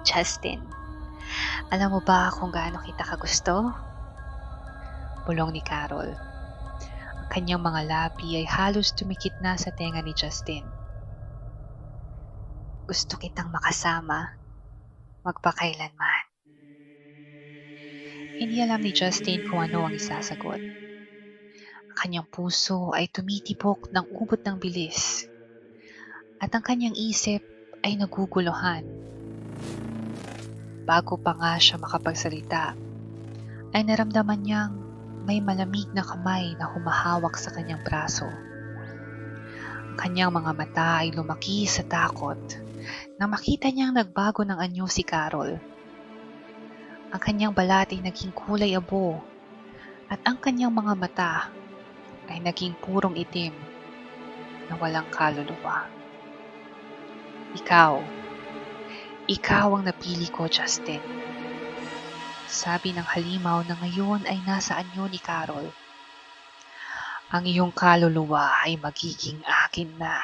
Justin, alam mo ba kung gaano kita kagusto? Bulong ni Carol. Ang kanyang mga labi ay halos tumikit na sa tenga ni Justin. Gusto kitang makasama, magpakailanman. Hindi alam ni Justin kung ano ang isasagot. Ang kanyang puso ay tumitibok ng ubot ng bilis. At ang kanyang isip ay naguguluhan. Bago pa nga siya makapagsalita, ay naramdaman niyang may malamig na kamay na humahawak sa kanyang braso. Ang kanyang mga mata ay lumaki sa takot nang makita niyang nagbago ng anyo si Carol. Ang kanyang balat ay naging kulay abo at ang kanyang mga mata ay naging purong itim na walang kaluluwa. Ikaw ang napili ko, Justin. Sabi ng halimaw na ngayon ay nasa anyo ni Carol. Ang iyong kaluluwa ay magiging akin na.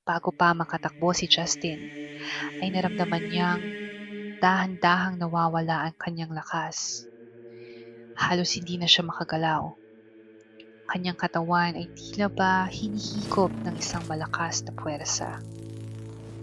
Bago pa makatakbo si Justin, ay naramdaman niyang dahan-dahang nawawala ang kanyang lakas. Halos hindi na siya makagalaw. Kanyang katawan ay tila ba hinihigop ng isang malakas na puwersa.